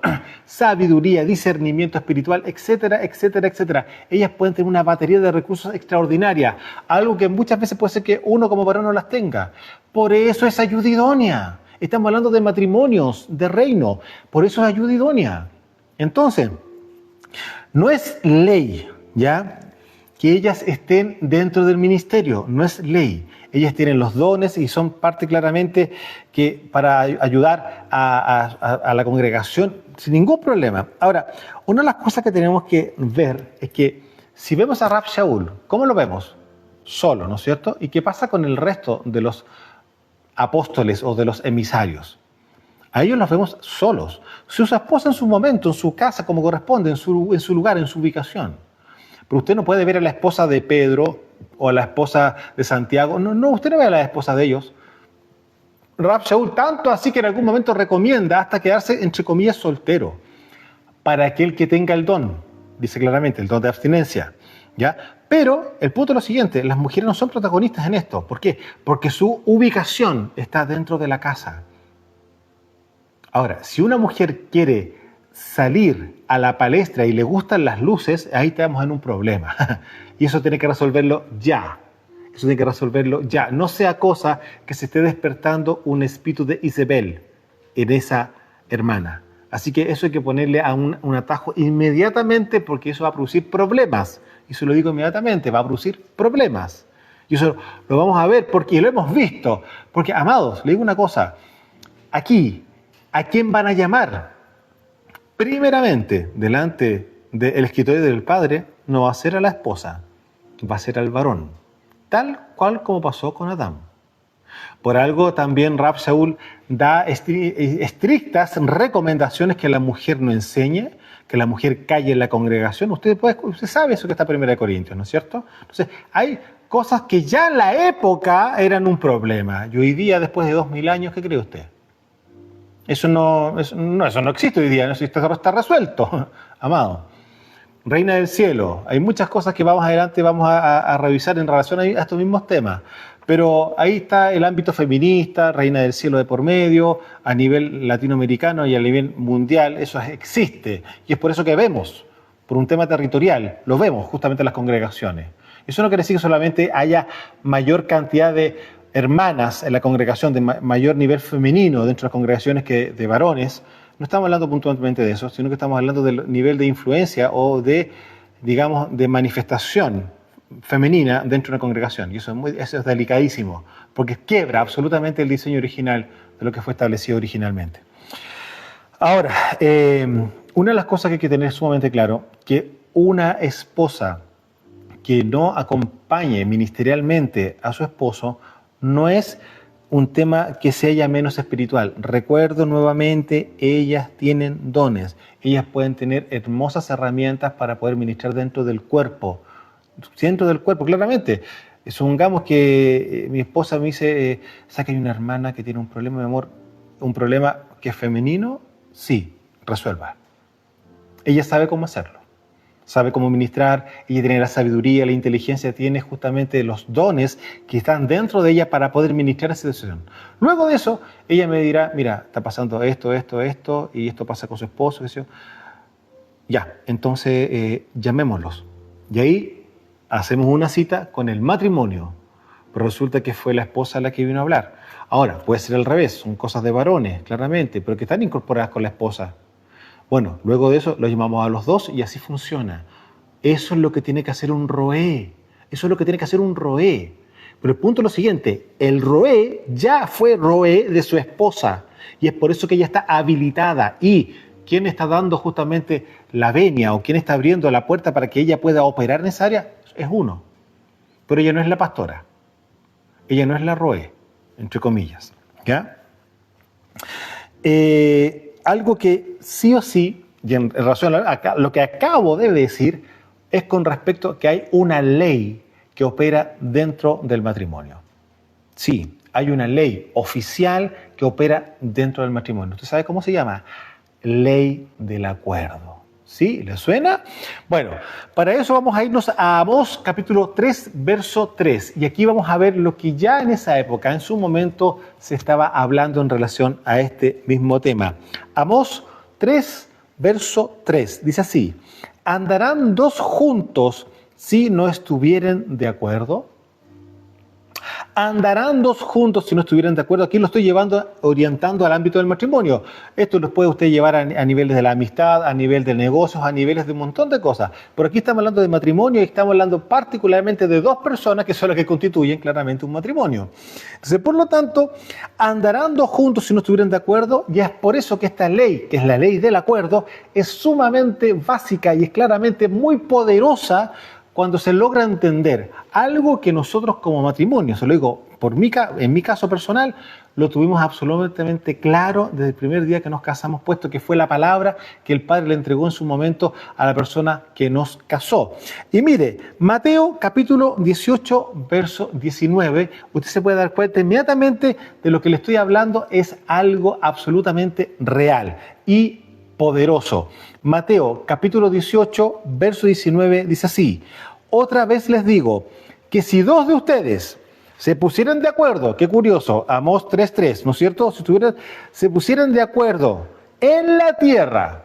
A: sabiduría, discernimiento espiritual, etcétera, etcétera, etcétera. Ellas pueden tener una batería de recursos extraordinaria, algo que muchas veces puede ser que uno como varón no las tenga. Por eso es ayuda idónea. Estamos hablando de matrimonios, de reino. Por eso es ayuda idónea. Entonces, no es ley, ¿ya?, que ellas estén dentro del ministerio. No es ley. Ellas tienen los dones y son parte claramente que para ayudar a la congregación sin ningún problema. Ahora, una de las cosas que tenemos que ver es que si vemos a Rab Shaul, ¿cómo lo vemos? Solo, ¿no es cierto? ¿Y qué pasa con el resto de los apóstoles o de los emisarios? A ellos los vemos solos. Su esposa en su momento, en su casa, como corresponde, en su lugar, en su ubicación. Pero usted no puede ver a la esposa de Pedro o a la esposa de Santiago. No, usted no ve a la esposa de ellos. Rab Shaul, tanto así que en algún momento recomienda hasta quedarse, entre comillas, soltero, para aquel que tenga el don. Dice claramente, el don de abstinencia, ¿ya? Pero el punto es lo siguiente, las mujeres no son protagonistas en esto. ¿Por qué? Porque su ubicación está dentro de la casa. Ahora, si una mujer quiere salir a la palestra y le gustan las luces, ahí estamos en un problema. Y eso tiene que resolverlo ya. Eso tiene que resolverlo ya. No sea cosa que se esté despertando un espíritu de Isabel en esa hermana. Así que eso hay que ponerle a un atajo inmediatamente porque eso va a producir problemas. Y se lo digo inmediatamente, va a producir problemas. Y eso lo vamos a ver porque lo hemos visto. Porque, amados, le digo una cosa. Aquí, ¿a quién van a llamar? Primeramente, delante del escritorio del padre, no va a ser a la esposa, va a ser al varón. Tal cual como pasó con Adán. Por algo también Rab Shaul da estrictas recomendaciones que la mujer no enseñe, que la mujer calle en la congregación. Usted sabe eso que está en 1 Corintios, ¿no es cierto? Entonces, hay cosas que ya en la época eran un problema. Y hoy día, después de 2000 años, ¿qué cree usted? Eso no existe hoy día, eso está resuelto, amado. Reina del cielo, hay muchas cosas que vamos adelante vamos a revisar en relación a estos mismos temas. Pero ahí está el ámbito feminista, Reina del cielo de por medio, a nivel latinoamericano y a nivel mundial, eso existe. Y es por eso que vemos, por un tema territorial, lo vemos justamente en las congregaciones. Eso no quiere decir que solamente haya mayor cantidad de hermanas en la congregación, de mayor nivel femenino dentro de las congregaciones que de varones. No estamos hablando puntualmente de eso, sino que estamos hablando del nivel de influencia o de, digamos, de manifestación femenina dentro de una congregación. Y eso es delicadísimo, porque quiebra absolutamente el diseño original de lo que fue establecido originalmente. Ahora, una de las cosas que hay que tener sumamente claro, que una esposa que no acompañe ministerialmente a su esposo no es un tema que se haya menos espiritual. Recuerdo nuevamente, ellas tienen dones, ellas pueden tener hermosas herramientas para poder ministrar dentro del cuerpo, claramente. Supongamos que mi esposa me dice, ¿sabes que hay una hermana que tiene un problema, mi amor? ¿Un problema que es femenino? Sí, resuelva. Ella sabe cómo hacerlo, sabe cómo ministrar, ella tiene la sabiduría, la inteligencia, tiene justamente los dones que están dentro de ella para poder ministrar esa situación. Luego de eso, ella me dirá, mira, está pasando esto, y esto pasa con su esposo, qué sé yo. Ya, entonces llamémoslos. Y ahí hacemos una cita con el matrimonio, pero resulta que fue la esposa la que vino a hablar. Ahora, puede ser al revés, son cosas de varones, claramente, pero que están incorporadas con la esposa. Bueno, luego de eso lo llamamos a los dos y así funciona. Eso es lo que tiene que hacer un roé. Eso es lo que tiene que hacer un roé. Pero el punto es lo siguiente, el roé ya fue roé de su esposa y es por eso que ella está habilitada. Y ¿quién está dando justamente la venia o quién está abriendo la puerta para que ella pueda operar en esa área? Es uno. Pero ella no es la pastora. Ella no es la roé, entre comillas. ¿Ya? Algo que sí o sí, y en relación a lo que acabo de decir, es con respecto a que hay una ley que opera dentro del matrimonio. Sí, hay una ley oficial que opera dentro del matrimonio. ¿Usted sabe cómo se llama? Ley del acuerdo. ¿Sí? ¿Le suena? Bueno, para eso vamos a irnos a Amós capítulo 3, verso 3. Y aquí vamos a ver lo que ya en esa época, en su momento, se estaba hablando en relación a este mismo tema. Amós 3, verso 3. Dice así, ¿andarán dos juntos si no estuvieren de acuerdo? ¿Andarán dos juntos si no estuvieran de acuerdo? Aquí lo estoy orientando al ámbito del matrimonio. Esto lo puede usted llevar a niveles de la amistad, a nivel de negocios, a niveles de un montón de cosas. Pero aquí estamos hablando de matrimonio y estamos hablando particularmente de dos personas que son las que constituyen claramente un matrimonio. Entonces, por lo tanto, andarán dos juntos si no estuvieran de acuerdo, y es por eso que esta ley, que es la ley del acuerdo, es sumamente básica y es claramente muy poderosa cuando se logra entender algo que nosotros como matrimonio, se lo digo en mi caso personal, lo tuvimos absolutamente claro desde el primer día que nos casamos, puesto que fue la palabra que el Padre le entregó en su momento a la persona que nos casó. Y mire, Mateo capítulo 18, verso 19, usted se puede dar cuenta inmediatamente de lo que le estoy hablando, es algo absolutamente real y poderoso. Mateo capítulo 18, verso 19 dice así, otra vez les digo que si dos de ustedes se pusieran de acuerdo, qué curioso, Amós 3:3, ¿no es cierto? Si se pusieran de acuerdo en la tierra,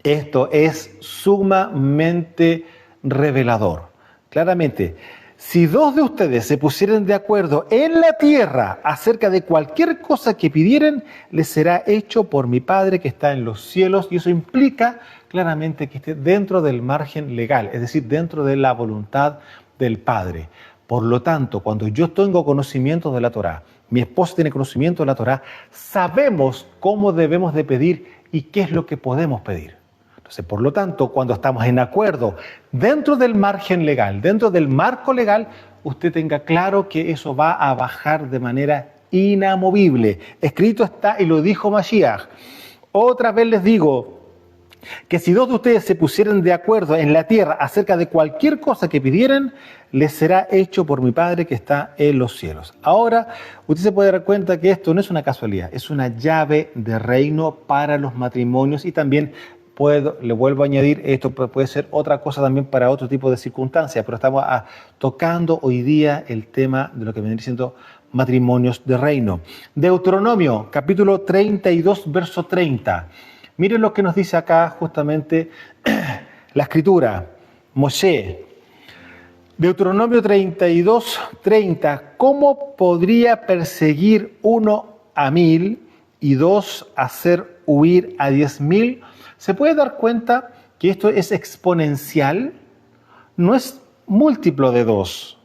A: esto es sumamente revelador. Claramente, si dos de ustedes se pusieran de acuerdo en la tierra acerca de cualquier cosa que pidieren, les será hecho por mi Padre que está en los cielos. Y eso implica claramente que esté dentro del margen legal, es decir, dentro de la voluntad del Padre. Por lo tanto, cuando yo tengo conocimiento de la Torá, mi esposa tiene conocimiento de la Torá, sabemos cómo debemos de pedir y qué es lo que podemos pedir. Entonces, por lo tanto, cuando estamos en acuerdo dentro del margen legal, dentro del marco legal, usted tenga claro que eso va a bajar de manera inamovible. Escrito está y lo dijo Mashiach. Otra vez les digo que si dos de ustedes se pusieran de acuerdo en la tierra acerca de cualquier cosa que pidieran, les será hecho por mi Padre que está en los cielos. Ahora, usted se puede dar cuenta que esto no es una casualidad, es una llave de reino para los matrimonios y también le vuelvo a añadir, esto puede ser otra cosa también para otro tipo de circunstancias, pero estamos tocando hoy día el tema de lo que viene siendo matrimonios de reino. Deuteronomio, capítulo 32, verso 30. Miren lo que nos dice acá justamente la escritura. Moshe, Deuteronomio 32, 30. ¿Cómo podría perseguir uno a 1000 y dos hacer huir a 10.000? Se puede dar cuenta que esto es exponencial, no es múltiplo de 2.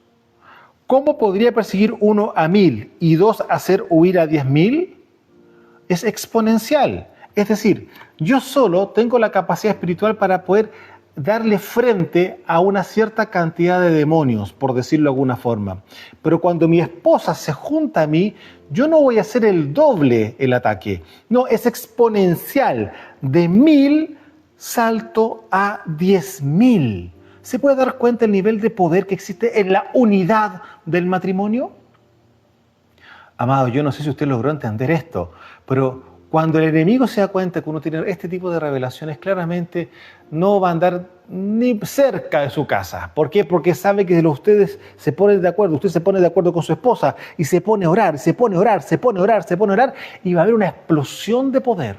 A: ¿Cómo podría perseguir uno a 1000 y dos hacer huir a 10.000? Es exponencial. Es decir, yo solo tengo la capacidad espiritual para poder darle frente a una cierta cantidad de demonios, por decirlo de alguna forma. Pero cuando mi esposa se junta a mí, yo no voy a hacer el doble el ataque. No, es exponencial. De 1000 salto a 10.000. ¿Se puede dar cuenta el nivel de poder que existe en la unidad del matrimonio? Amado, yo no sé si usted logró entender esto, pero cuando el enemigo se da cuenta que uno tiene este tipo de revelaciones, claramente no va a andar ni cerca de su casa. ¿Por qué? Porque sabe que ustedes se ponen de acuerdo, usted se pone de acuerdo con su esposa y se pone a orar, se pone a orar, se pone a orar, se pone a orar y va a haber una explosión de poder.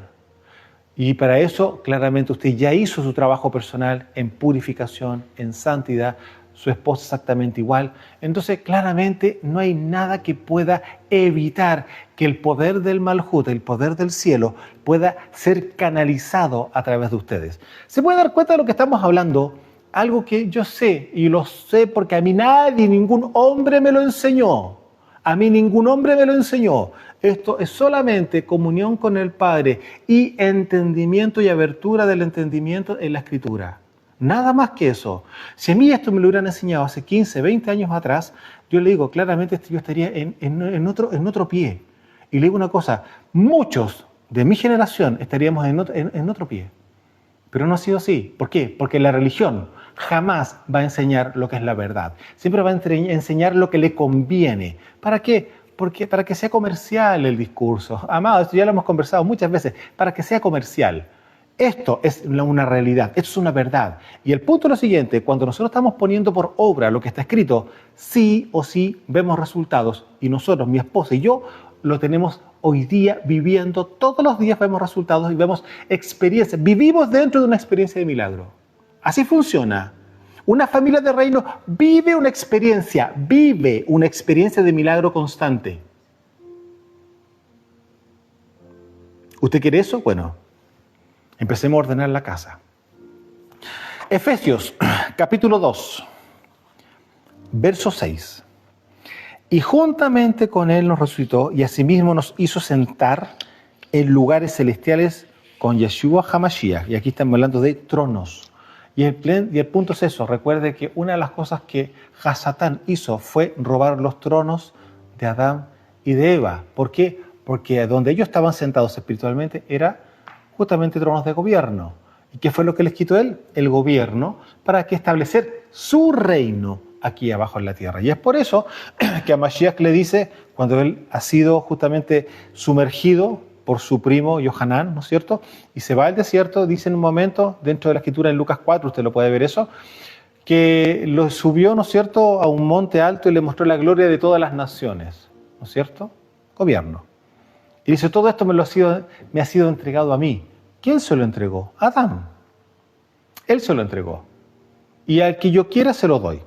A: Y para eso, claramente, usted ya hizo su trabajo personal en purificación, en santidad, su esposa exactamente igual. Entonces, claramente, no hay nada que pueda evitar que el poder del Malhut, el poder del cielo, pueda ser canalizado a través de ustedes. ¿Se puede dar cuenta de lo que estamos hablando? Algo que yo sé, y lo sé porque a mí nadie, ningún hombre me lo enseñó. A mí ningún hombre me lo enseñó. Esto es solamente comunión con el Padre y entendimiento y abertura del entendimiento en la Escritura. Nada más que eso. Si a mí esto me lo hubieran enseñado hace 15, 20 años atrás, yo le digo, claramente yo estaría en otro pie. Y le digo una cosa, muchos de mi generación estaríamos en otro pie. Pero no ha sido así. ¿Por qué? Porque la religión jamás va a enseñar lo que es la verdad. Siempre va a enseñar lo que le conviene. ¿Para qué? Porque para que sea comercial el discurso. Amado, esto ya lo hemos conversado muchas veces. Para que sea comercial. Esto es una realidad, esto es una verdad. Y el punto es lo siguiente, cuando nosotros estamos poniendo por obra lo que está escrito, sí o sí vemos resultados. Y nosotros, mi esposa y yo, lo tenemos hoy día viviendo, todos los días vemos resultados y vemos experiencias. Vivimos dentro de una experiencia de milagro. Así funciona. Una familia de reino vive una experiencia de milagro constante. ¿Usted quiere eso? Bueno, empecemos a ordenar la casa. Efesios, capítulo 2, verso 6. Y juntamente con Él nos resucitó y asimismo nos hizo sentar en lugares celestiales con Yeshua HaMashiach. Y aquí estamos hablando de tronos. Y el punto es eso. Recuerde que una de las cosas que Hasatán hizo fue robar los tronos de Adán y de Eva. ¿Por qué? Porque donde ellos estaban sentados espiritualmente era justamente tronos de gobierno. ¿Y qué fue lo que les quitó él? El gobierno, para que establecer su reino aquí abajo en la tierra. Y es por eso que a Mashiach le dice, cuando él ha sido justamente sumergido por su primo Yohanan, ¿no es cierto? Y se va al desierto, dice en un momento, dentro de la escritura en Lucas 4, usted lo puede ver eso, que lo subió, ¿no es cierto?, a un monte alto y le mostró la gloria de todas las naciones, ¿no es cierto? Gobierno. Y dice, todo esto me ha sido entregado a mí. ¿Quién se lo entregó? Adán. Él se lo entregó. Y al que yo quiera se lo doy.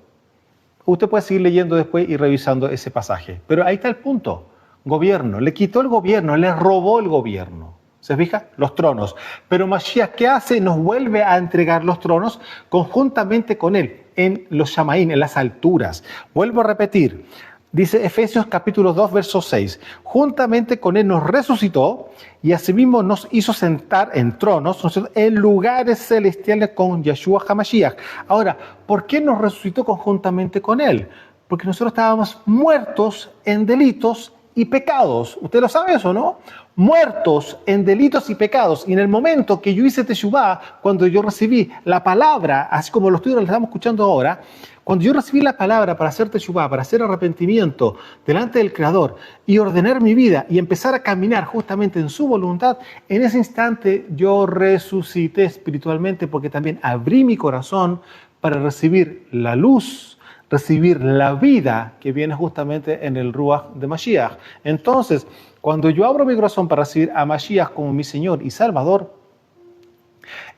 A: Usted puede seguir leyendo después y revisando ese pasaje. Pero ahí está el punto. Gobierno. Le quitó el gobierno, le robó el gobierno. ¿Se fija? Los tronos. Pero Mashiach, ¿qué hace? Nos vuelve a entregar los tronos conjuntamente con él, en los Shamaín, en las alturas. Vuelvo a repetir. Dice Efesios capítulo 2, verso 6. Juntamente con él nos resucitó y asimismo nos hizo sentar en tronos, ¿no?, en lugares celestiales con Yeshua HaMashiach. Ahora, ¿por qué nos resucitó conjuntamente con él? Porque nosotros estábamos muertos en delitos y pecados. ¿Usted lo sabe eso, no? Muertos en delitos y pecados. Y en el momento que yo hice Teshuvá, cuando yo recibí la palabra, así como lo estamos escuchando ahora, cuando yo recibí la palabra para hacer Teshuvá, para hacer arrepentimiento delante del Creador y ordenar mi vida y empezar a caminar justamente en su voluntad, en ese instante yo resucité espiritualmente porque también abrí mi corazón para recibir la luz, recibir la vida que viene justamente en el Ruach de Mashiach. Entonces, cuando yo abro mi corazón para recibir a Mashiach como mi Señor y Salvador,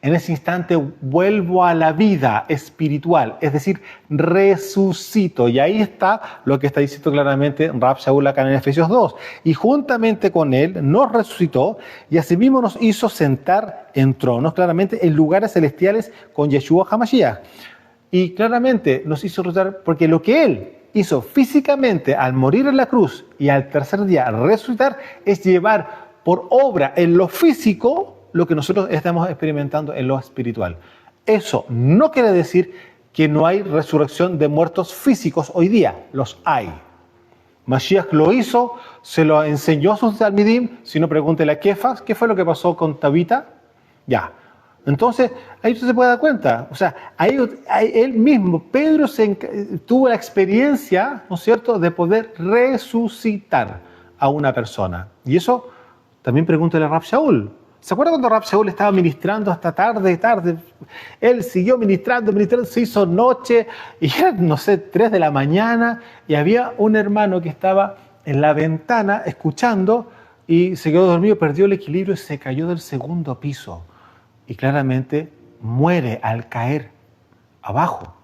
A: en ese instante vuelvo a la vida espiritual, es decir, resucito. Y ahí está lo que está diciendo claramente Rab Shaul acá en Efesios 2. Y juntamente con él nos resucitó y asimismo nos hizo sentar en tronos, claramente en lugares celestiales con Yeshua HaMashiach. Y claramente nos hizo resucitar porque lo que él hizo físicamente al morir en la cruz y al tercer día resucitar es llevar por obra en lo físico lo que nosotros estamos experimentando en lo espiritual. Eso no quiere decir que no hay resurrección de muertos físicos hoy día, los hay. Mashiach lo hizo, se lo enseñó a sus talmidim, si no pregúntele a Kefas, ¿qué fue lo que pasó con Tabita? Ya. Entonces, ahí usted se puede dar cuenta, o sea, ahí él mismo, Pedro, tuvo la experiencia, ¿no es cierto?, de poder resucitar a una persona. Y eso también pregúntele a Rab Shaul. ¿Se acuerda cuando Rab Shaul estaba ministrando hasta tarde? Él siguió ministrando, se hizo noche, y era, no sé, 3 de la mañana, y había un hermano que estaba en la ventana escuchando, y se quedó dormido, perdió el equilibrio y se cayó del segundo piso. Y claramente muere al caer abajo.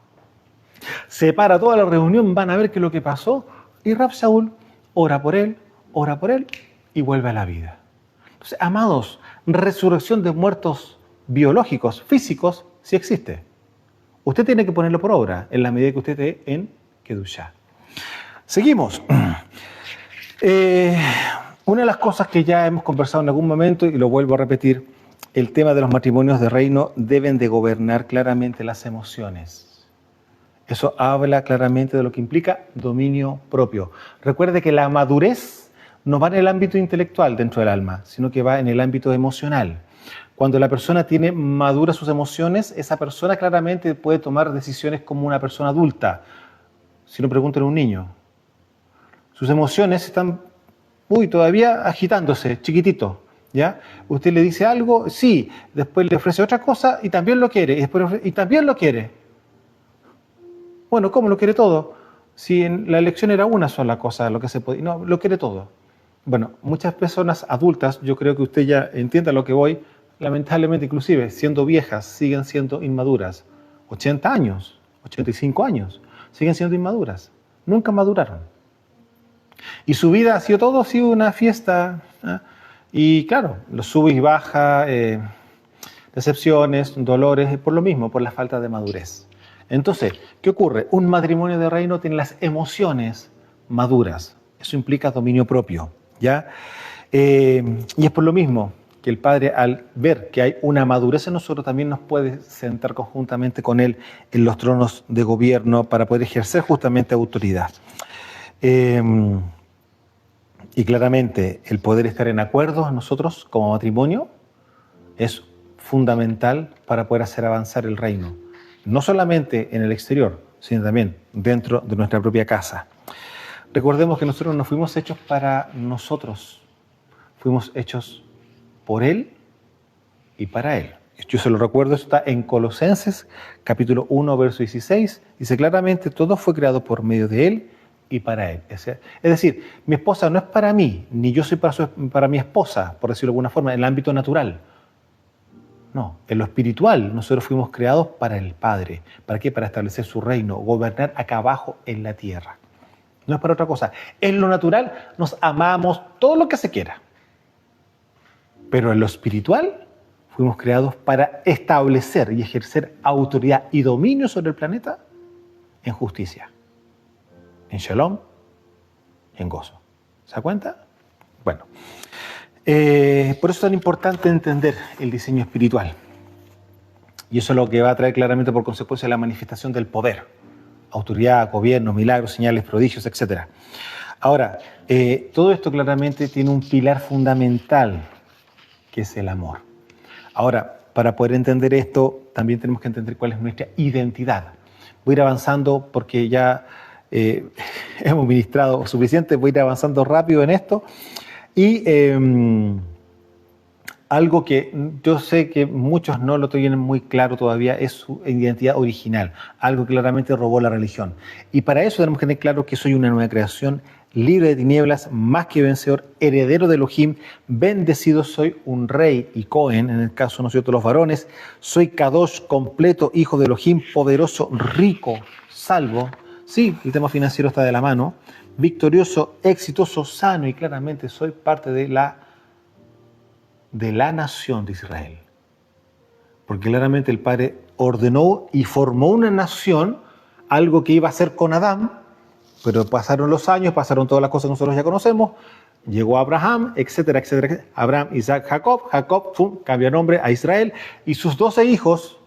A: Se para toda la reunión, van a ver qué es lo que pasó, y Rab Shaul ora por él, y vuelve a la vida. Entonces, amados, resurrección de muertos biológicos, físicos, sí existe. Usted tiene que ponerlo por obra en la medida que usted esté en Kedushá. Seguimos. Una de las cosas que ya hemos conversado en algún momento, y lo vuelvo a repetir, el tema de los matrimonios de reino deben de gobernar claramente las emociones. Eso habla claramente de lo que implica dominio propio. Recuerde que la madurez no va en el ámbito intelectual dentro del alma, sino que va en el ámbito emocional. Cuando la persona tiene maduras sus emociones, esa persona claramente puede tomar decisiones como una persona adulta. Si no, pregúntale a un niño. Sus emociones están todavía agitándose, chiquitito, ¿ya? Usted le dice algo, sí, después le ofrece otra cosa y también lo quiere, y también lo quiere. Bueno, ¿cómo lo quiere todo? Si en la elección era una sola cosa lo que se podía, no, lo quiere todo. Bueno, muchas personas adultas, yo creo que usted ya entienda lo que voy, lamentablemente inclusive siendo viejas, siguen siendo inmaduras. 80 años, 85 años, siguen siendo inmaduras. Nunca maduraron. Y su vida ha sido una fiesta, ¿eh? Y claro, los sube y baja, decepciones, dolores, por lo mismo, por la falta de madurez. Entonces, ¿qué ocurre? Un matrimonio de reino tiene las emociones maduras. Eso implica dominio propio, ¿ya? Y es por lo mismo que el Padre, al ver que hay una madurez en nosotros, también nos puede sentar conjuntamente con Él en los tronos de gobierno para poder ejercer justamente autoridad. Y claramente el poder estar en acuerdo nosotros como matrimonio es fundamental para poder hacer avanzar el reino. No solamente en el exterior, sino también dentro de nuestra propia casa. Recordemos que nosotros no fuimos hechos para nosotros, fuimos hechos por Él y para Él. Yo se lo recuerdo, eso está en Colosenses capítulo 1, verso 16. Dice claramente, todo fue creado por medio de Él y para Él. Es decir, mi esposa no es para mí, ni yo soy para mi esposa, por decirlo de alguna forma, en el ámbito natural. No, en lo espiritual nosotros fuimos creados para el Padre. ¿Para qué? Para establecer su reino, gobernar acá abajo en la tierra. No es para otra cosa. En lo natural nos amamos todo lo que se quiera. Pero en lo espiritual fuimos creados para establecer y ejercer autoridad y dominio sobre el planeta en justicia, en shalom y en gozo. ¿Se da cuenta? Bueno, por eso es tan importante entender el diseño espiritual. Y eso es lo que va a traer claramente por consecuencia la manifestación del poder. Autoridad, gobierno, milagros, señales, prodigios, etc. Ahora, todo esto claramente tiene un pilar fundamental, que es el amor. Ahora, para poder entender esto, también tenemos que entender cuál es nuestra identidad. Voy a ir avanzando porque ya hemos ministrado suficiente, voy a ir avanzando rápido en esto. Y algo que yo sé que muchos no lo tienen muy claro todavía es su identidad original, algo que claramente robó la religión. Y para eso tenemos que tener claro que soy una nueva creación, libre de tinieblas, más que vencedor, heredero de Elohim, bendecido soy, un rey y Cohen, en el caso nosotros los varones, soy Kadosh, completo, hijo de Elohim, poderoso, rico, salvo. Sí, el tema financiero está de la mano, victorioso, exitoso, sano y claramente soy parte de la nación de Israel. Porque claramente el Padre ordenó y formó una nación, algo que iba a hacer con Adán, pero pasaron los años, pasaron todas las cosas que nosotros ya conocemos, llegó Abraham, etcétera, etcétera, etcétera. Abraham, Isaac, Jacob, cambia nombre a Israel, y sus 12 hijos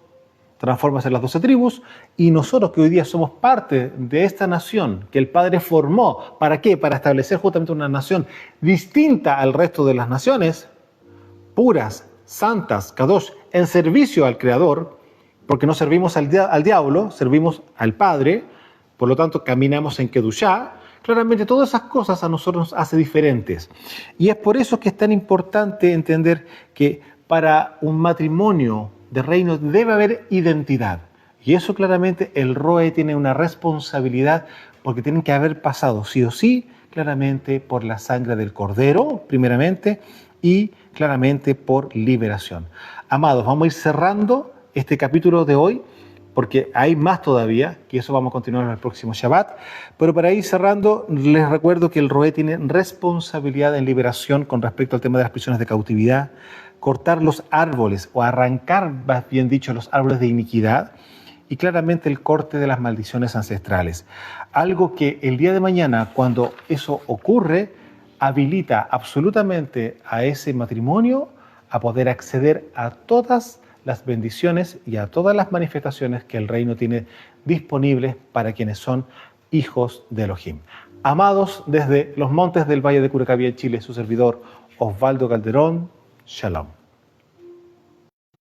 A: transforman en las 12 tribus, y nosotros que hoy día somos parte de esta nación que el Padre formó, ¿para qué? Para establecer justamente una nación distinta al resto de las naciones, puras, santas, kadosh, en servicio al Creador, porque no servimos al diablo, servimos al Padre, por lo tanto caminamos en Kedushá. Claramente todas esas cosas a nosotros nos hace diferentes. Y es por eso que es tan importante entender que para un matrimonio de reino debe haber identidad. Y eso claramente el Roe tiene una responsabilidad porque tienen que haber pasado sí o sí, claramente por la sangre del Cordero, primeramente, y claramente por liberación. Amados, vamos a ir cerrando este capítulo de hoy, porque hay más todavía, que eso vamos a continuar en el próximo Shabbat, pero para ir cerrando, les recuerdo que el Roe tiene responsabilidad en liberación con respecto al tema de las prisiones de cautividad, cortar los árboles, o arrancar, más bien dicho, los árboles de iniquidad, y claramente el corte de las maldiciones ancestrales. Algo que el día de mañana, cuando eso ocurre, habilita absolutamente a ese matrimonio a poder acceder a todas las bendiciones y a todas las manifestaciones que el reino tiene disponibles para quienes son hijos de Elohim. Amados, desde los montes del Valle de Curacaví en Chile, su servidor Osvaldo Calderón, Shalom.